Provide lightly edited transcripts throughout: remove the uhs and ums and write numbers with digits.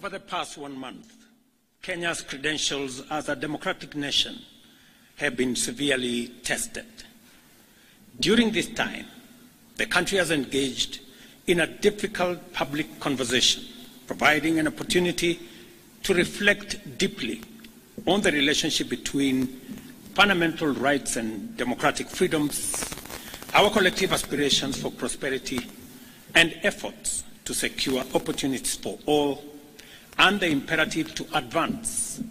Over the past 1 month, Kenya's credentials as a democratic nation have been severely tested. During this time, the country has engaged in a difficult public conversation, providing an opportunity to reflect deeply on the relationship between fundamental rights and democratic freedoms, our collective aspirations for prosperity, and efforts to secure opportunities for all, and the imperative to advance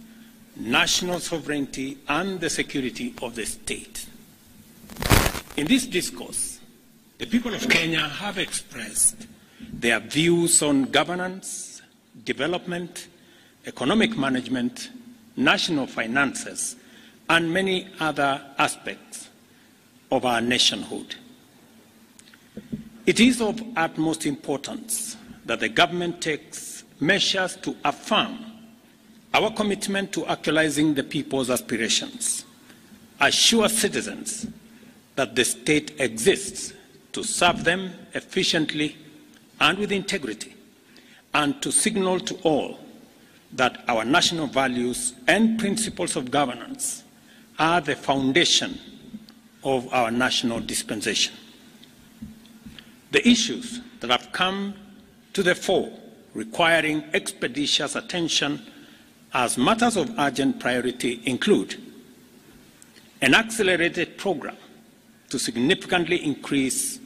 national sovereignty and the security of the state. In this discourse, the people of Kenya have expressed their views on governance, development, economic management, national finances, and many other aspects of our nationhood. It is of utmost importance that the government takes measures to affirm our commitment to actualizing the people's aspirations, assure citizens that the state exists to serve them efficiently and with integrity, and to signal to all that our national values and principles of governance are the foundation of our national dispensation. The issues that have come to the fore requiring expeditious attention as matters of urgent priority include an accelerated program to significantly increase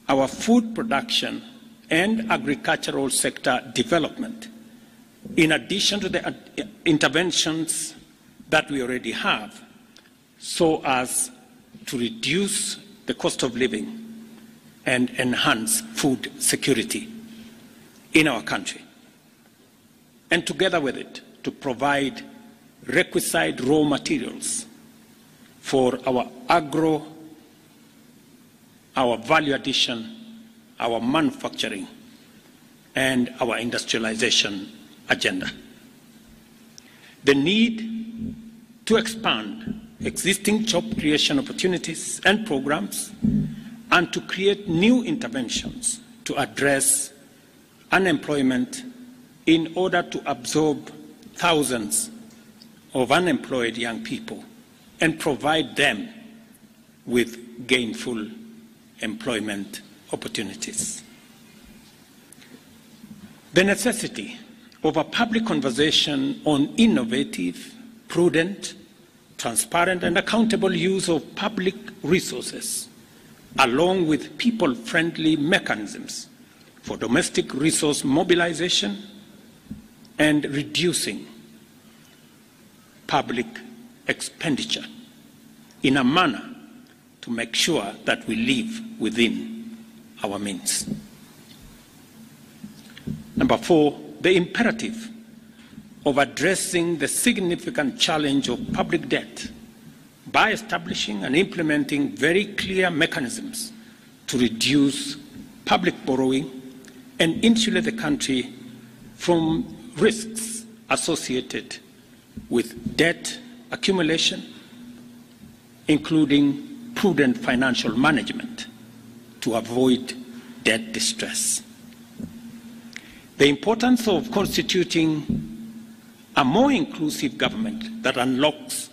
our food production and agricultural sector development, in addition to the interventions that we already have, so as to reduce the cost of living and enhance food security in our country. And together with it, to provide requisite raw materials for our our value addition, our manufacturing, and our industrialization agenda. The need to expand existing job creation opportunities and programs, and to create new interventions to address unemployment in order to absorb thousands of unemployed young people and provide them with gainful employment opportunities. The necessity of a public conversation on innovative, prudent, transparent, and accountable use of public resources, along with people-friendly mechanisms for domestic resource mobilization and reducing public expenditure in a manner to make sure that we live within our means. Number 4, the imperative of addressing the significant challenge of public debt by establishing and implementing very clear mechanisms to reduce public borrowing and insulate the country from risks associated with debt accumulation, including prudent financial management to avoid debt distress. The importance of constituting a more inclusive government that unlocks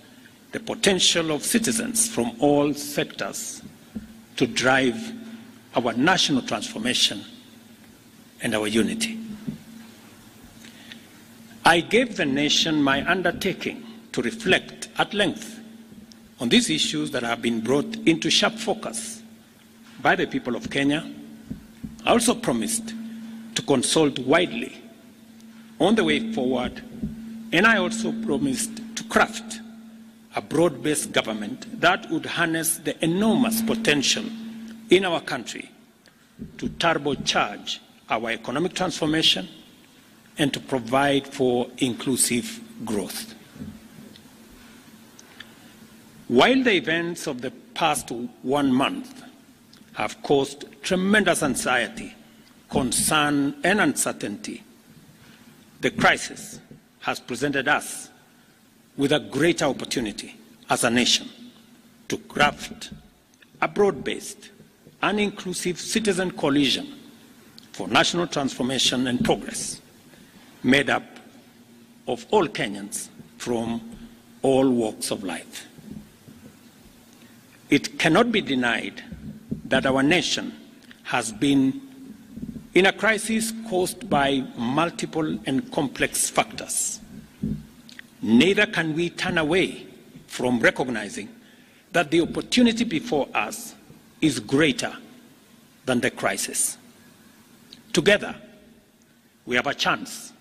the potential of citizens from all sectors to drive our national transformation and our unity. I gave the nation my undertaking to reflect at length on these issues that have been brought into sharp focus by the people of Kenya. I also promised to consult widely on the way forward, and I also promised to craft a broad-based government that would harness the enormous potential in our country to turbocharge our economic transformation and to provide for inclusive growth. While the events of the past 1 month have caused tremendous anxiety, concern, and uncertainty, the crisis has presented us with a greater opportunity as a nation to craft a broad-based and inclusive citizen coalition for national transformation and progress, made up of all Kenyans from all walks of life. It cannot be denied that our nation has been in a crisis caused by multiple and complex factors. Neither can we turn away from recognizing that the opportunity before us is greater than the crisis. Together, we have a chance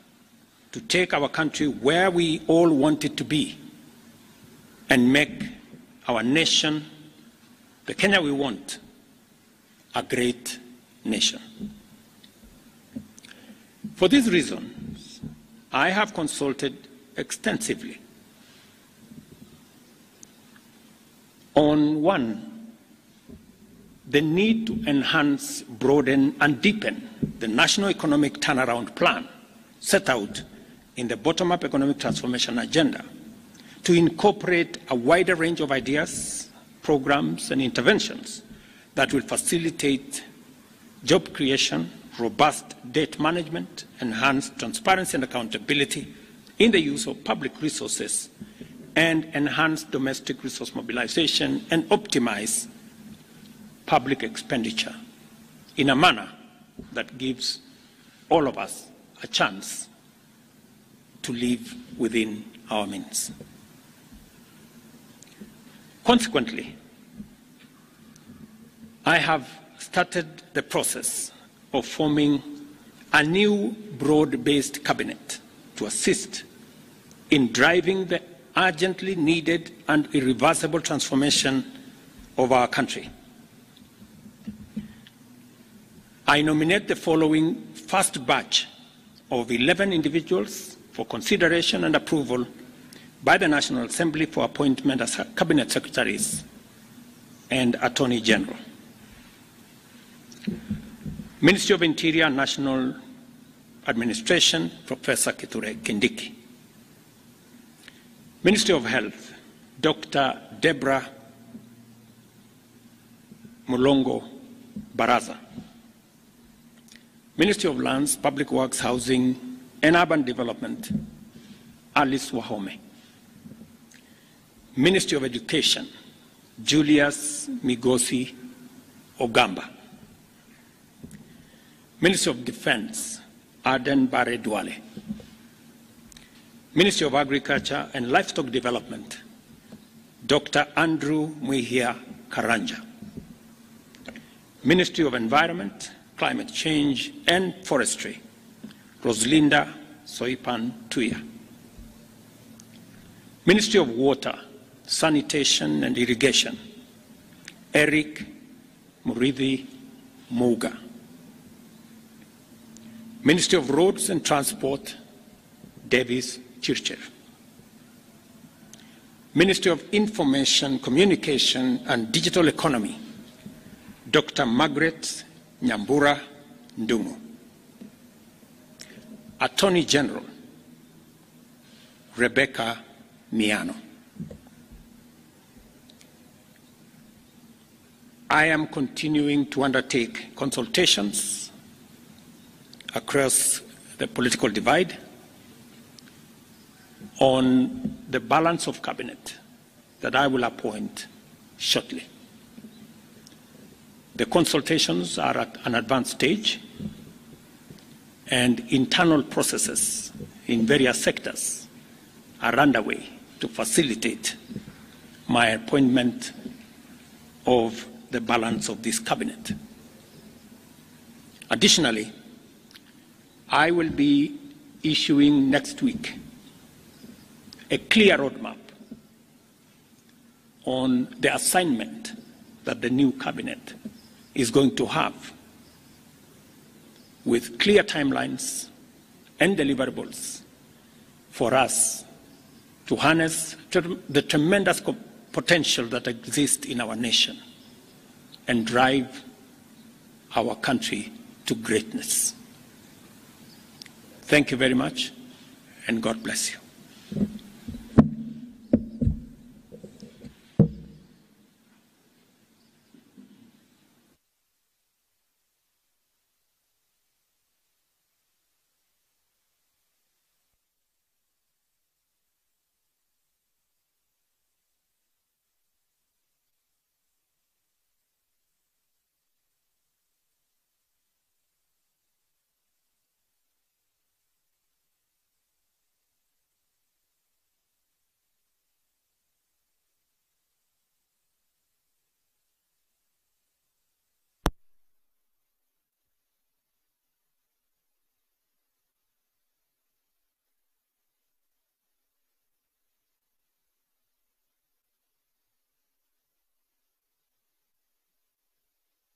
to take our country where we all want it to be and make our nation, the Kenya we want, a great nation. For these reasons, I have consulted extensively on one, the need to enhance, broaden, and deepen the national economic turnaround plan set out in the bottom-up economic transformation agenda to incorporate a wider range of ideas, programs, and interventions that will facilitate job creation, robust debt management, enhanced transparency and accountability in the use of public resources, and enhance domestic resource mobilization and optimize public expenditure in a manner that gives all of us a chance to live within our means. Consequently, I have started the process of forming a new broad-based cabinet to assist in driving the urgently needed and irreversible transformation of our country. I nominate the following first batch of 11 individuals for consideration and approval by the National Assembly for appointment as Cabinet Secretaries and Attorney General. Ministry of Interior and National Administration, Professor Kithure Kindiki. Ministry of Health, Dr. Deborah Mulongo Baraza. Ministry of Lands, Public Works, Housing, and Urban Development, Alice Wahome. Ministry of Education, Julius Migosi Ogamba. Ministry of Defense, Aden Bare Duale. Ministry of Agriculture and Livestock Development, Dr. Andrew Mwihia Karanja. Ministry of Environment, Climate Change and Forestry, Roslinda Soipan Tuya. Ministry of Water, Sanitation and Irrigation, Eric Muridhi Muga. Ministry of Roads and Transport, Davis Chircher. Ministry of Information, Communication and Digital Economy, Dr. Margaret Nyambura Ndungu. Attorney General, Rebecca Miano. I am continuing to undertake consultations across the political divide on the balance of cabinet that I will appoint shortly. The consultations are at an advanced stage, and internal processes in various sectors are underway to facilitate my appointment of the balance of this cabinet. Additionally, I will be issuing next week a clear roadmap on the assignment that the new cabinet is going to have, with clear timelines and deliverables for us to harness the tremendous potential that exists in our nation and drive our country to greatness. Thank you very much, and God bless you.